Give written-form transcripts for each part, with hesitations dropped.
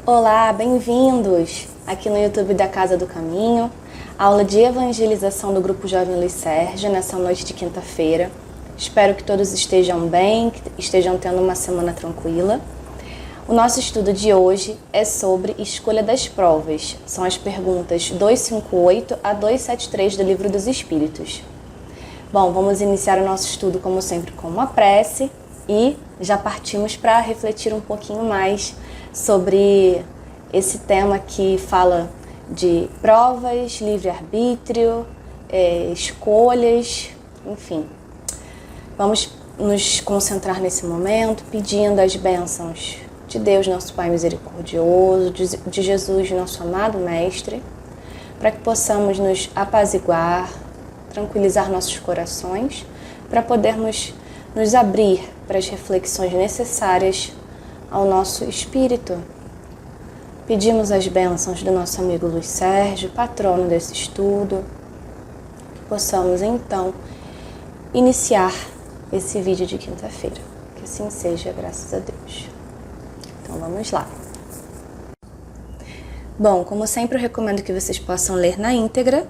Olá, bem-vindos aqui no YouTube da Casa do Caminho, aula de evangelização do Grupo Jovem Luiz Sérgio, nessa noite de quinta-feira. Espero que todos estejam bem, que estejam tendo uma semana tranquila. O nosso estudo de hoje é sobre escolha das provas. São as perguntas 258 a 273 do Livro dos Espíritos. Bom, vamos iniciar o nosso estudo, como sempre, com uma prece e já partimos para refletir um pouquinho mais sobre esse tema que fala de provas, livre-arbítrio, escolhas, enfim. Vamos nos concentrar nesse momento pedindo as bênçãos de Deus, nosso Pai misericordioso, de Jesus, nosso amado Mestre, para que possamos nos apaziguar, tranquilizar nossos corações, para podermos nos abrir para as reflexões necessárias ao nosso espírito. Pedimos as bênçãos do nosso amigo Luiz Sérgio, patrono desse estudo, que possamos então iniciar esse vídeo de quinta-feira. Que assim seja, graças a Deus. Então vamos lá. Bom, como sempre eu recomendo que vocês possam ler na íntegra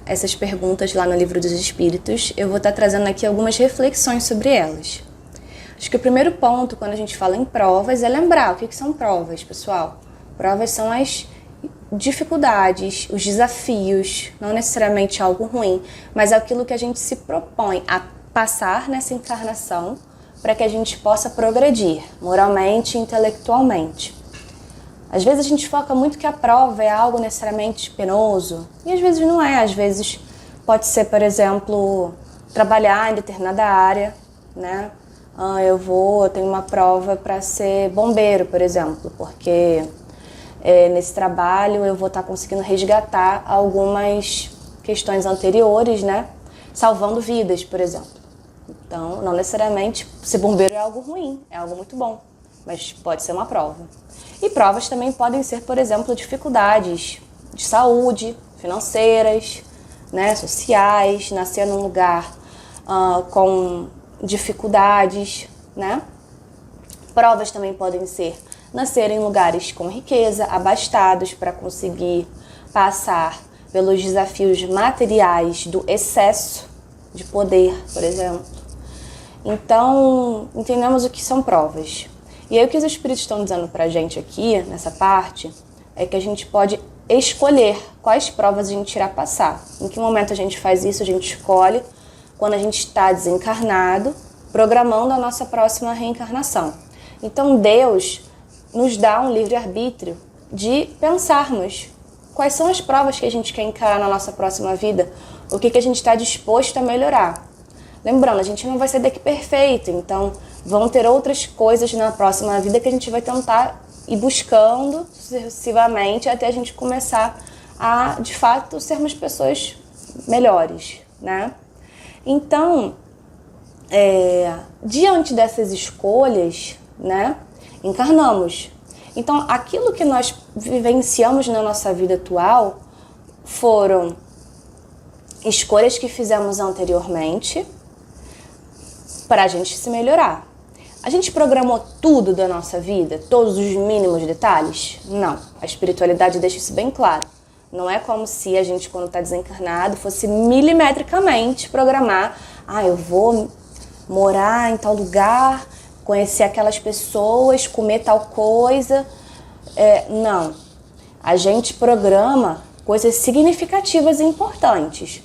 essas perguntas lá no Livro dos Espíritos. Eu vou estar trazendo aqui algumas reflexões sobre elas. Acho que o primeiro ponto, quando a gente fala em provas, é lembrar o que são provas, pessoal. Provas são as dificuldades, os desafios, não necessariamente algo ruim, mas aquilo que a gente se propõe a passar nessa encarnação para que a gente possa progredir moralmente e intelectualmente. Às vezes a gente foca muito que a prova é algo necessariamente penoso, e às vezes não é. Às vezes pode ser, por exemplo, trabalhar em determinada área, né? Eu tenho uma prova para ser bombeiro, por exemplo, porque nesse trabalho eu vou estar conseguindo resgatar algumas questões anteriores, né? Salvando vidas, por exemplo. Então, não necessariamente ser bombeiro é algo ruim, é algo muito bom, mas pode ser uma prova. E provas também podem ser, por exemplo, dificuldades de saúde, financeiras, né? Sociais, nascer num lugar com dificuldades, né? Provas também podem ser nascer em lugares com riqueza, abastados para conseguir passar pelos desafios materiais do excesso de poder, por exemplo. Então, entendemos o que são provas. E aí o que os Espíritos estão dizendo pra gente aqui, nessa parte, é que a gente pode escolher quais provas a gente irá passar. Em que momento a gente faz isso? A gente escolhe quando a gente está desencarnado, programando a nossa próxima reencarnação. Então Deus nos dá um livre-arbítrio de pensarmos quais são as provas que a gente quer encarar na nossa próxima vida, o que a gente está disposto a melhorar. Lembrando, a gente não vai ser daqui perfeito, então vão ter outras coisas na próxima vida que a gente vai tentar ir buscando sucessivamente até a gente começar a, de fato, sermos pessoas melhores, né? Então, diante dessas escolhas, né, encarnamos. Então, aquilo que nós vivenciamos na nossa vida atual foram escolhas que fizemos anteriormente para a gente se melhorar. A gente programou tudo da nossa vida, todos os mínimos detalhes? Não. A espiritualidade deixa isso bem claro. Não é como se a gente, quando está desencarnado, fosse milimetricamente programar: eu vou morar em tal lugar, conhecer aquelas pessoas, comer tal coisa. Não. A gente programa coisas significativas e importantes.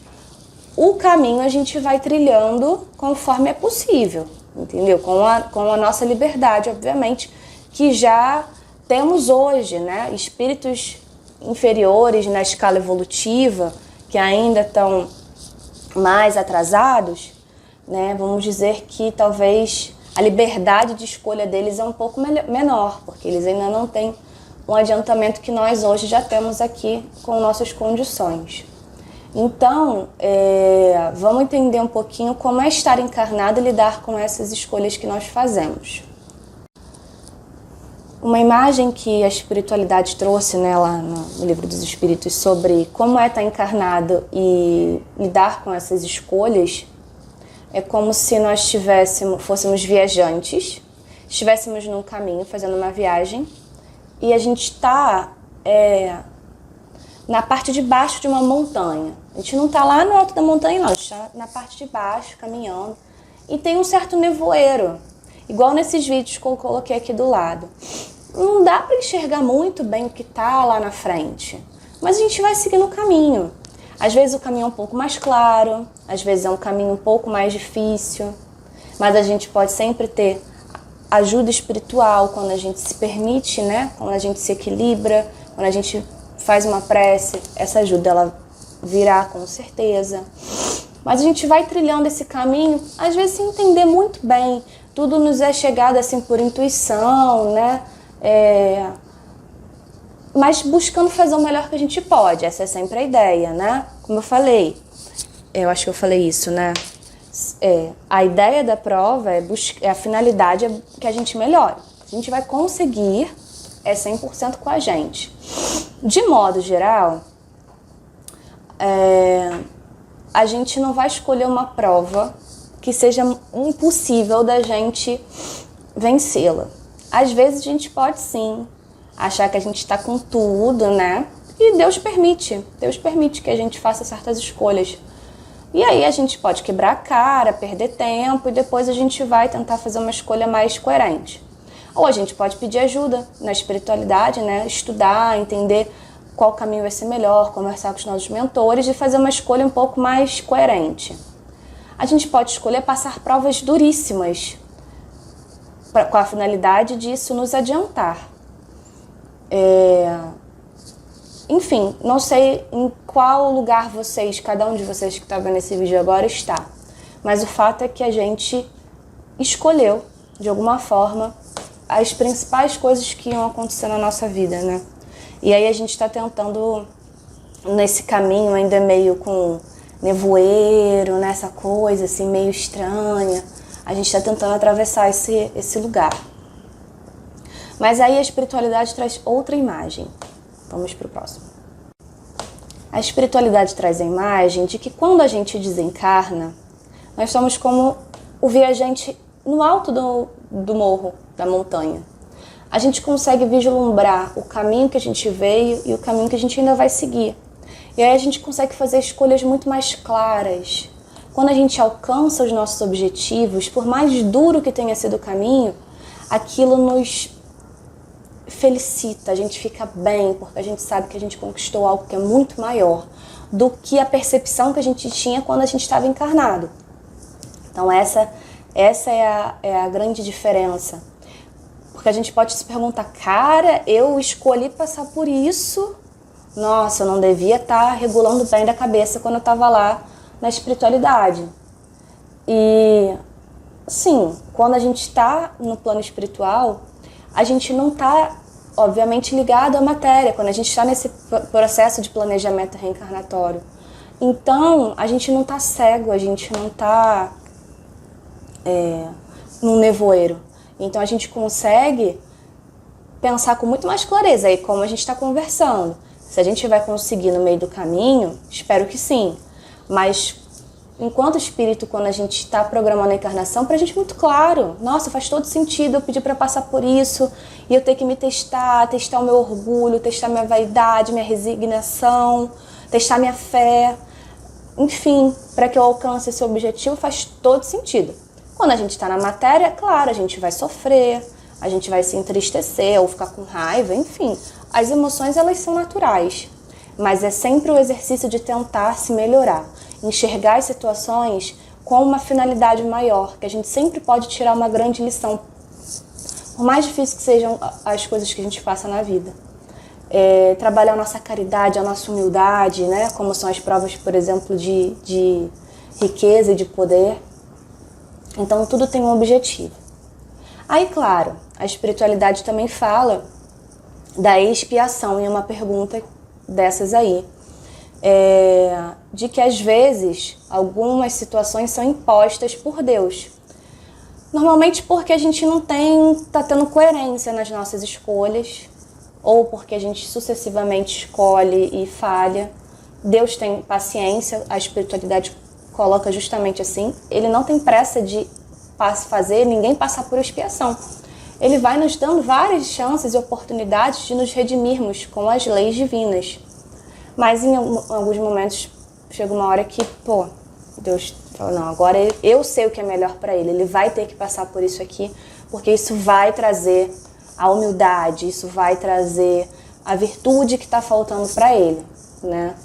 O caminho a gente vai trilhando conforme é possível, entendeu? Com a nossa liberdade, obviamente, que já temos hoje, né? Espíritos inferiores na escala evolutiva, que ainda estão mais atrasados, né? Vamos dizer que talvez a liberdade de escolha deles é um pouco menor, porque eles ainda não têm um adiantamento que nós hoje já temos aqui com nossas condições. Então, vamos entender um pouquinho como é estar encarnado e lidar com essas escolhas que nós fazemos. Uma imagem que a espiritualidade trouxe, né, lá no Livro dos Espíritos sobre como é estar encarnado e lidar com essas escolhas é como se nós fôssemos viajantes, estivéssemos num caminho, fazendo uma viagem, e a gente está na parte de baixo de uma montanha. A gente não está lá no alto da montanha, não. A gente está na parte de baixo, caminhando. E tem um certo nevoeiro, igual nesses vídeos que eu coloquei aqui do lado. Não dá para enxergar muito bem o que está lá na frente, mas a gente vai seguindo o caminho. Às vezes o caminho é um pouco mais claro, às vezes é um caminho um pouco mais difícil, mas a gente pode sempre ter ajuda espiritual quando a gente se permite, né? Quando a gente se equilibra, quando a gente faz uma prece, essa ajuda ela virá com certeza. Mas a gente vai trilhando esse caminho, às vezes sem entender muito bem. Tudo nos é chegado assim por intuição, né? Mas buscando fazer o melhor que a gente pode. Essa é sempre a ideia, né? Como eu falei, eu acho que eu falei isso, né? A ideia da prova a finalidade é que a gente melhore. A gente vai conseguir 100% com a gente. De modo geral, a gente não vai escolher uma prova que seja impossível da gente vencê-la. Às vezes a gente pode sim achar que a gente está com tudo, né? E Deus permite que a gente faça certas escolhas. E aí a gente pode quebrar a cara, perder tempo e depois a gente vai tentar fazer uma escolha mais coerente. Ou a gente pode pedir ajuda na espiritualidade, né? Estudar, entender qual caminho vai ser melhor, conversar com os nossos mentores e fazer uma escolha um pouco mais coerente. A gente pode escolher passar provas duríssimas, com a finalidade disso nos adiantar. Enfim, não sei em qual lugar cada um de vocês que está vendo esse vídeo agora está, mas o fato é que a gente escolheu, de alguma forma, as principais coisas que iam acontecer na nossa vida, né? E aí a gente está tentando, nesse caminho ainda meio com nevoeiro, né? Essa coisa assim meio estranha, a gente está tentando atravessar esse lugar. Mas aí a espiritualidade traz outra imagem. Vamos para o próximo. A espiritualidade traz a imagem de que quando a gente desencarna, nós somos como o viajante no alto do morro, da montanha. A gente consegue vislumbrar o caminho que a gente veio e o caminho que a gente ainda vai seguir. E aí a gente consegue fazer escolhas muito mais claras. Quando a gente alcança os nossos objetivos, por mais duro que tenha sido o caminho, aquilo nos felicita, a gente fica bem, porque a gente sabe que a gente conquistou algo que é muito maior do que a percepção que a gente tinha quando a gente estava encarnado. Então essa é a grande diferença. Porque a gente pode se perguntar, cara, eu escolhi passar por isso, nossa, eu não devia estar regulando bem da cabeça quando eu estava lá na espiritualidade. E, sim, quando a gente está no plano espiritual, a gente não está, obviamente, ligado à matéria, quando a gente está nesse processo de planejamento reencarnatório. Então, a gente não está cego, a gente não está num nevoeiro. Então, a gente consegue pensar com muito mais clareza aí, como a gente está conversando. Se a gente vai conseguir no meio do caminho, espero que sim. Mas, enquanto espírito, quando a gente está programando a encarnação, pra gente é muito claro. Nossa, faz todo sentido eu pedir para passar por isso e eu ter que me testar o meu orgulho, testar minha vaidade, minha resignação, testar minha fé. Enfim, para que eu alcance esse objetivo faz todo sentido. Quando a gente está na matéria, claro, a gente vai sofrer, a gente vai se entristecer ou ficar com raiva, enfim. As emoções, elas são naturais, mas é sempre o exercício de tentar se melhorar. Enxergar as situações com uma finalidade maior, que a gente sempre pode tirar uma grande lição, por mais difíceis que sejam as coisas que a gente passa na vida. Trabalhar a nossa caridade, a nossa humildade, né? Como são as provas, por exemplo, de riqueza e de poder. Então, tudo tem um objetivo. Aí, claro, a espiritualidade também fala da expiação, em uma pergunta dessas aí. De que às vezes algumas situações são impostas por Deus. Normalmente porque a gente não está tendo coerência nas nossas escolhas, ou porque a gente sucessivamente escolhe e falha. Deus tem paciência, a espiritualidade coloca justamente assim. Ele não tem pressa de fazer ninguém passar por expiação. Ele vai nos dando várias chances e oportunidades de nos redimirmos com as leis divinas. Mas em alguns momentos chega uma hora que, Deus fala, não, agora eu sei o que é melhor para ele. Ele vai ter que passar por isso aqui, porque isso vai trazer a humildade, isso vai trazer a virtude que está faltando para ele, né?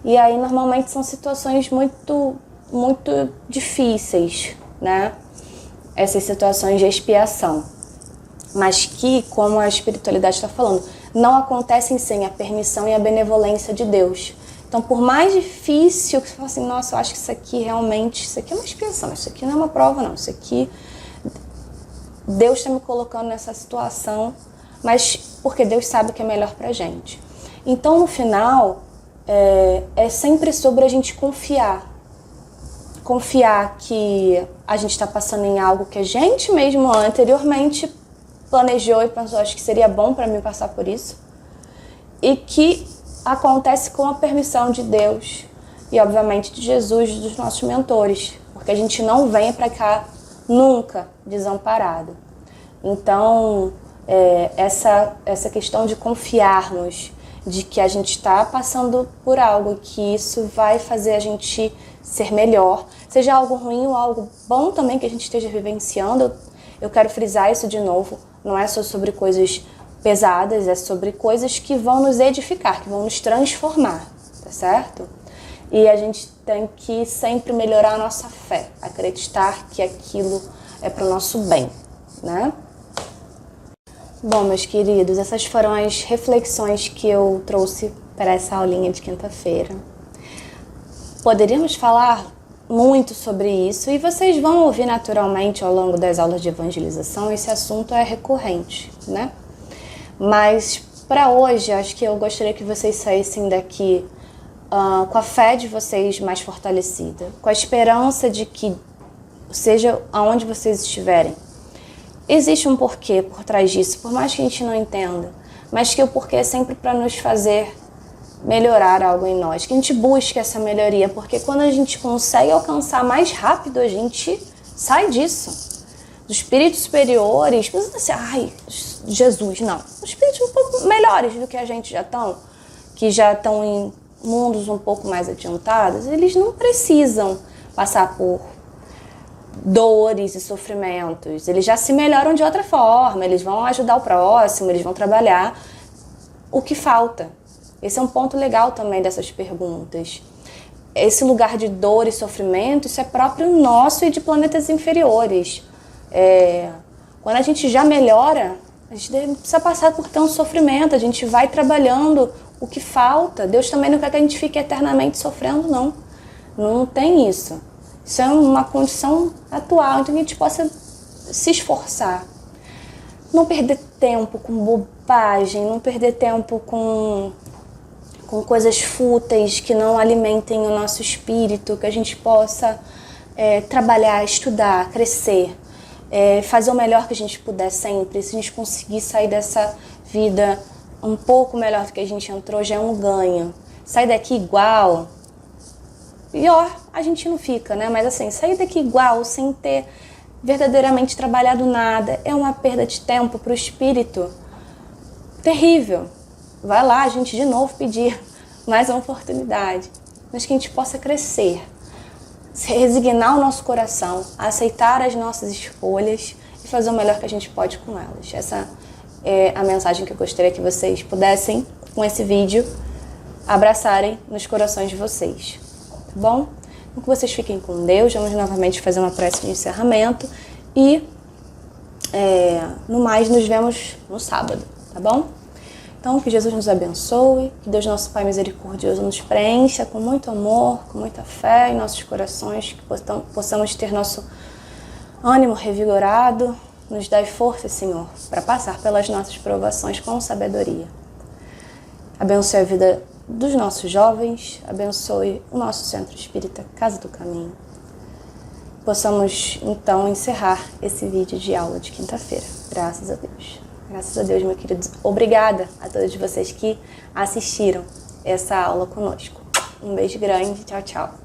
E aí, normalmente, são situações muito, muito difíceis, né? Essas situações de expiação. Mas que, como a espiritualidade está falando, não acontecem sem a permissão e a benevolência de Deus. Então, por mais difícil que você fale assim, nossa, eu acho que isso aqui realmente, isso aqui é uma expiação, isso aqui não é uma prova, não. Isso aqui, Deus está me colocando nessa situação, mas porque Deus sabe o que é melhor pra gente. Então, no final, é sempre sobre a gente confiar. Confiar que a gente está passando em algo que a gente mesmo anteriormente planejou e pensou, acho que seria bom para mim passar por isso. E que acontece com a permissão de Deus e, obviamente, de Jesus, dos nossos mentores. Porque a gente não vem para cá nunca desamparado. Então, essa questão de confiarmos de que a gente está passando por algo, que isso vai fazer a gente ser melhor, seja algo ruim ou algo bom também que a gente esteja vivenciando. Eu quero frisar isso de novo, não é só sobre coisas pesadas, é sobre coisas que vão nos edificar, que vão nos transformar, tá certo? E a gente tem que sempre melhorar a nossa fé, acreditar que aquilo é para o nosso bem, né? Bom, meus queridos, essas foram as reflexões que eu trouxe para essa aulinha de quinta-feira. Poderíamos falar muito sobre isso e vocês vão ouvir naturalmente ao longo das aulas de evangelização, esse assunto é recorrente, né? Mas para hoje, acho que eu gostaria que vocês saíssem daqui com a fé de vocês mais fortalecida, com a esperança de que, seja aonde vocês estiverem, existe um porquê por trás disso, por mais que a gente não entenda, mas que o porquê é sempre para nos fazer melhorar algo em nós, que a gente busque essa melhoria, porque quando a gente consegue alcançar mais rápido, a gente sai disso. Dos espíritos superiores, não precisa ser, Jesus, não. Os espíritos um pouco melhores do que a gente já estão, que já estão em mundos um pouco mais adiantados, eles não precisam passar por dores e sofrimentos. Eles já se melhoram de outra forma, eles vão ajudar o próximo, eles vão trabalhar o que falta. Esse é um ponto legal também dessas perguntas. Esse lugar de dor e sofrimento, isso é próprio nosso e de planetas inferiores. Quando a gente já melhora, a gente não precisa passar por tanto sofrimento, a gente vai trabalhando o que falta. Deus também não quer que a gente fique eternamente sofrendo, não. Não tem isso. Isso é uma condição atual, então que a gente possa se esforçar. Não perder tempo com bobagem, não perder tempo com coisas fúteis que não alimentem o nosso espírito, que a gente possa trabalhar, estudar, crescer, fazer o melhor que a gente puder sempre. Se a gente conseguir sair dessa vida um pouco melhor do que a gente entrou, já é um ganho. Sair daqui igual, pior a gente não fica, né? Mas assim, sair daqui igual, sem ter verdadeiramente trabalhado nada, é uma perda de tempo para o espírito terrível. Vai lá a gente de novo pedir mais uma oportunidade, mas que a gente possa crescer, se resignar o nosso coração, aceitar as nossas escolhas e fazer o melhor que a gente pode com elas. Essa é a mensagem que eu gostaria que vocês pudessem, com esse vídeo, abraçarem nos corações de vocês, tá bom? Então que vocês fiquem com Deus, vamos novamente fazer uma prece de encerramento e, no mais, nos vemos no sábado, tá bom? Então, que Jesus nos abençoe, que Deus nosso Pai misericordioso nos preencha com muito amor, com muita fé em nossos corações, que possamos ter nosso ânimo revigorado, nos dai força, Senhor, para passar pelas nossas provações com sabedoria. Abençoe a vida dos nossos jovens, abençoe o nosso Centro Espírita Casa do Caminho. Possamos, então, encerrar esse vídeo de aula de quinta-feira. Graças a Deus. Graças a Deus, meu querido. Obrigada a todos vocês que assistiram essa aula conosco. Um beijo grande. Tchau, tchau.